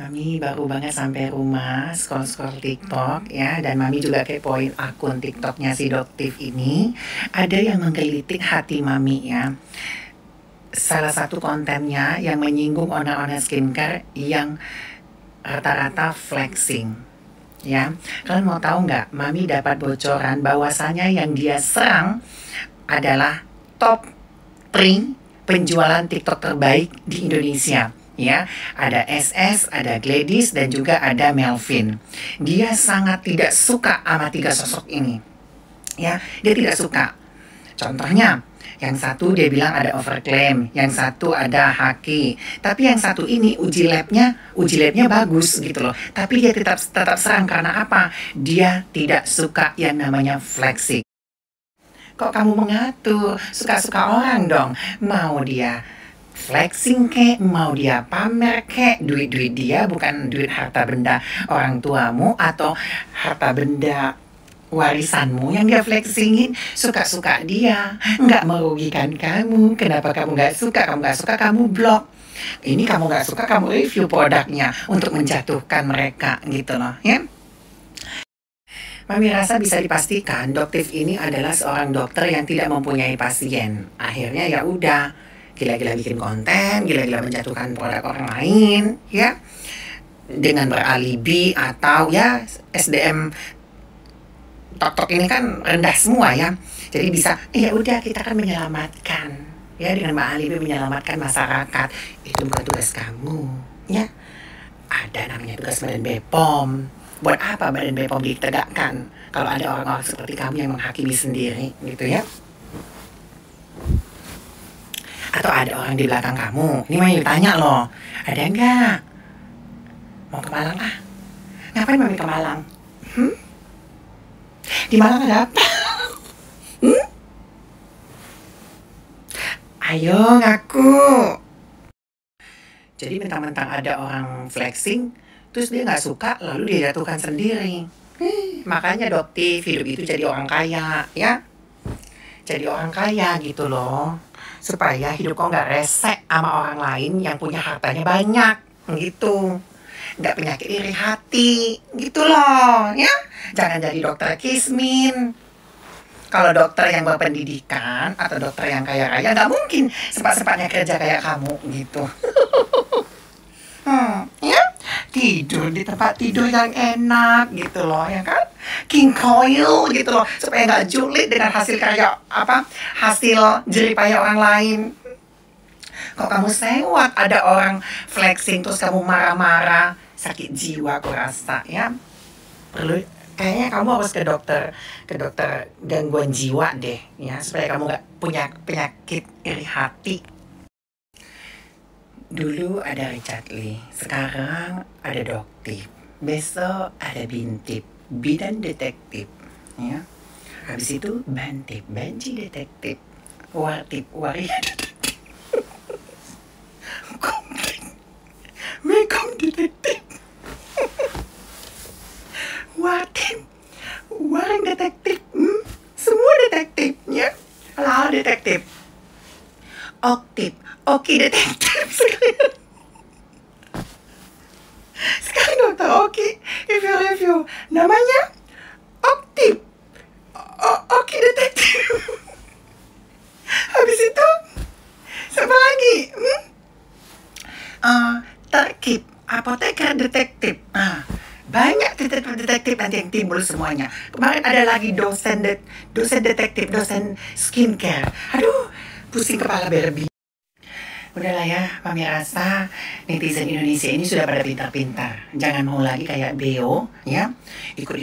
Mami baru banget sampai rumah, scroll-scroll TikTok ya, dan Mami juga kepoin akun TikToknya si Doktif ini. Ada yang menggelitik hati Mami ya. Salah satu kontennya yang menyinggung owner-owner skincare yang rata-rata flexing. Ya, kalian mau tahu nggak? Mami dapat bocoran bahwasanya yang dia serang adalah top 3 penjualan TikTok terbaik di Indonesia. Ya, ada SS, ada Gladys, dan juga ada Melvin. Dia sangat tidak suka sama 3 sosok ini. Ya, dia tidak suka. Contohnya, yang satu dia bilang ada overclaim, yang satu ada haki. Tapi yang satu ini uji labnya bagus gitu loh. Tapi dia tetap serang karena apa? Dia tidak suka yang namanya flexing. Kok kamu mengatur? Suka-suka orang dong. Mau dia flexing kek, mau dia pamer kek, duit-duit dia bukan duit harta benda orang tuamu atau harta benda warisanmu yang dia flexingin. Suka-suka dia, nggak merugikan kamu. Kenapa kamu nggak suka? Kamu nggak suka, kamu blok. Ini kamu nggak suka, kamu review produknya untuk menjatuhkan mereka gitu loh ya. Mami rasa bisa dipastikan Doktif ini adalah seorang dokter yang tidak mempunyai pasien. Akhirnya ya udah, gila-gila bikin konten, gila-gila menjatuhkan produk orang lain, ya, dengan beralibi atau ya SDM TikTok ini kan rendah semua ya. Jadi bisa, ya udah kita kan menyelamatkan, ya dengan beralibi menyelamatkan masyarakat. Itu bukan tugas kamu, ya. Ada namanya tugas Badan BPOM. Buat apa Badan BPOM ditegakkan kalau ada orang-orang seperti kamu yang menghakimi sendiri, gitu ya? Atau ada orang di belakang kamu. Ini Mami tanya loh, ada enggak? Mau ke Malang ah? Ngapain Mami ke Malang? Di Malang ada apa? Ayo ngaku. Jadi mentang-mentang ada orang flexing, terus dia nggak suka, lalu dia jatuhkan sendiri. Makanya Doktif hidup itu jadi orang kaya, ya? Jadi orang kaya gitu loh. Supaya hidup kau nggak resek sama orang lain yang punya hartanya banyak gitu, nggak penyakit iri hati gitu loh ya. Jangan jadi dokter kismin. Kalau dokter yang berpendidikan atau dokter yang kaya raya nggak mungkin sempat-sempatnya kerja kayak kamu gitu. Ya, tidur di tempat tidur yang enak gitu loh ya kan, king coil gitu loh, supaya nggak julid dengan hasil karya hasil jeripaya orang lain. Kok kamu sewot ada orang flexing terus kamu marah-marah, sakit jiwa aku rasa ya. Kayaknya kamu harus ke dokter gangguan jiwa deh ya, supaya kamu nggak punya penyakit iri hati. Dulu ada Richard Lee, sekarang ada Doktif, besok ada Bintip, bidan detektif, ya. Habis itu Bantip, banci detektif, Wartip, wari detektif, Mekom detektif, Wartip, waring detektif, semua detektifnya, lah detektif, Oktip, Oki detektif sekalian. Sekarang dokter Oki review namanya Oktip, Oki detektif. Habis itu siapa lagi? Terkip, apoteker detektif. Banyak detektif nanti yang timbul semuanya. Kemarin ada lagi dosen detektif, dosen skincare. Aduh, pusing kepala berbi. Udahlah ya, Mami rasa netizen Indonesia ini sudah pada pintar-pintar. Jangan mau lagi kayak Beo, ya. Ikut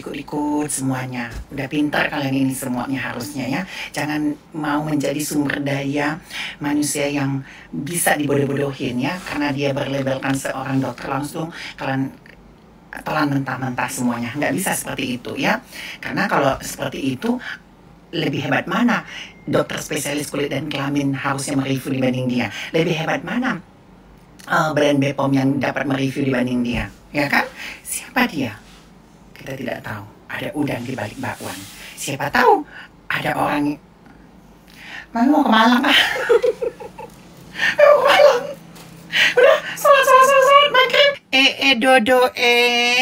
semuanya. Udah pintar kalian ini semuanya harusnya ya. Jangan mau menjadi sumber daya manusia yang bisa dibodoh-bodohin ya. Karena dia berlabelkan seorang dokter langsung kalian telan mentah-mentah semuanya. Nggak bisa seperti itu ya. Karena kalau seperti itu, lebih hebat mana dokter spesialis kulit dan kelamin harusnya mereview dibanding dia? Lebih hebat mana brand BPOM yang dapat mereview dibanding dia? Ya kan? Siapa dia? Kita tidak tahu. Ada udang di balik bakwan. Siapa tahu ada orang. Mami mau ke Malang ah. Mau ke Malang. Udah, salat maghrib. Dodo,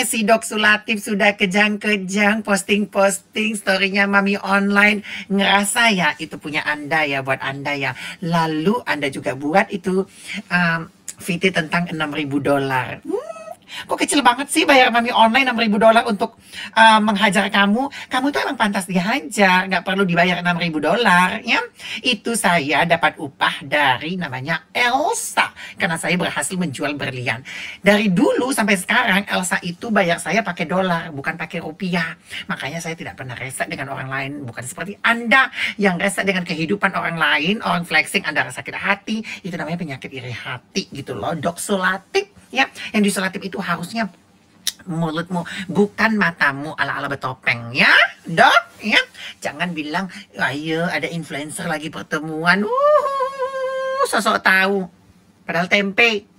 si Dok Sulatif sudah kejang-kejang posting-posting story-nya Mami online. Ngerasa ya itu punya Anda ya, buat Anda ya. Lalu Anda juga buat itu VT tentang $6.000. Kok kecil banget sih bayar Mami online $6.000 untuk menghajar kamu? Kamu tuh emang pantas dihajar, nggak perlu dibayar $6.000 ya. Itu saya dapat upah dari namanya Elsa karena saya berhasil menjual berlian. Dari dulu sampai sekarang Elsa itu bayar saya pakai dolar, bukan pakai rupiah. Makanya saya tidak pernah resek dengan orang lain, bukan seperti Anda yang resek dengan kehidupan orang lain, orang flexing Anda rasa sakit hati. Itu namanya penyakit iri hati gitu loh, Dok Sulatif. Ya, yang disolatif itu harusnya mulutmu, bukan matamu ala-ala betopeng, ya, Dok, ya. Jangan bilang, ayo ada influencer lagi pertemuan, sosok tahu, padahal tempe.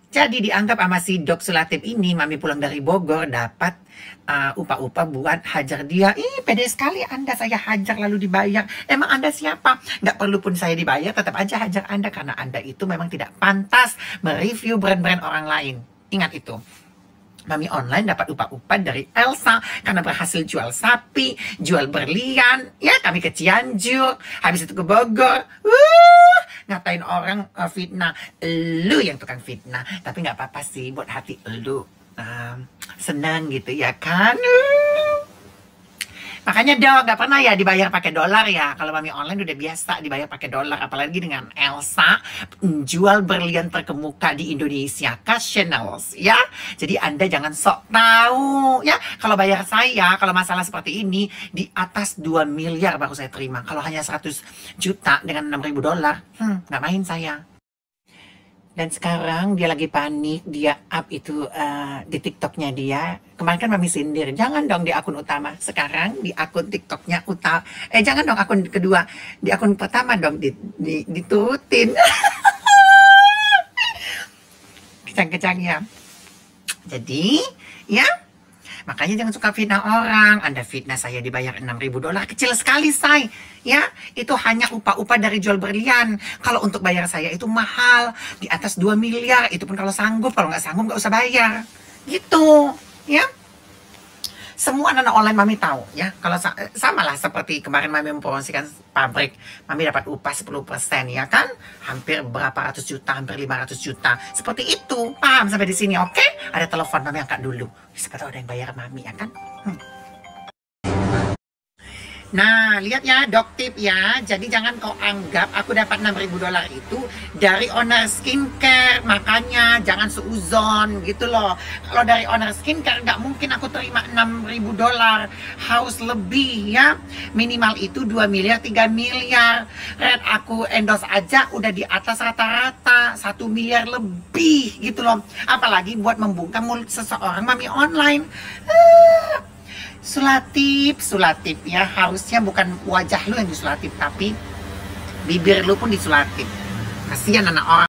Jadi dianggap sama si Dok Sulatif ini, Mami pulang dari Bogor dapat upah-upah buat hajar dia. Ih, pede sekali Anda, saya hajar lalu dibayar. Emang Anda siapa? Nggak perlu pun saya dibayar, tetap aja hajar Anda karena Anda itu memang tidak pantas mereview brand-brand orang lain. Ingat itu. Mami online dapat upah-upah dari Elsa karena berhasil jual sapi, jual berlian. Ya, kami ke Cianjur, habis itu ke Bogor. Ngatain orang fitnah. Lu yang tukang fitnah. Tapi nggak apa-apa sih buat hati lu. Senang gitu ya kan. Makanya Dok, gak pernah ya dibayar pakai dolar ya. Kalau Mami online udah biasa dibayar pakai dolar. Apalagi dengan Elsa, jual berlian terkemuka di Indonesia, Cash Channels ya. Jadi Anda jangan sok tahu ya. Kalau bayar saya, kalau masalah seperti ini, di atas 2 miliar baru saya terima. Kalau hanya 100 juta dengan $6.000, gak main saya. Dan sekarang dia lagi panik, dia up itu di TikToknya dia. Kemarin kan Mami sindir, jangan dong di akun utama. Sekarang di akun TikToknya utama. Jangan dong akun kedua, di akun pertama dong diturutin. Kecang-kecang ya. Jadi, ya. Makanya jangan suka fitnah orang. Anda fitnah saya dibayar $6.000. Kecil sekali, say. Ya, itu hanya upah-upah dari jual berlian. Kalau untuk bayar saya itu mahal. Di atas 2 miliar. Itu pun kalau sanggup. Kalau nggak sanggup, nggak usah bayar. Gitu. Ya. Semua anak online Mami tahu. Ya, kalau sama lah seperti kemarin Mami mempromosikan pabrik. Mami dapat upah 10%. Ya kan? Hampir berapa ratus juta. Hampir 500 juta. Seperti itu. Paham sampai di sini, oke? Ada telepon, Mami angkat dulu. Siapa tahu ada yang bayar Mami, ya kan? Nah, lihat ya, Dok Tip ya. Jadi jangan kau anggap aku dapat $6.000 itu dari owner skincare. Makanya jangan seuzon gitu loh. Kalau dari owner skincare nggak mungkin aku terima $6.000. Harus lebih ya. Minimal itu 2 miliar, 3 miliar. Red aku endorse aja udah di atas rata-rata 1 miliar lebih gitu loh. Apalagi buat membungkam mulut seseorang Mami online. Sulatif ya, harusnya bukan wajah lu yang disulatif, tapi bibir lu pun disulatif. Kasihan anak orang.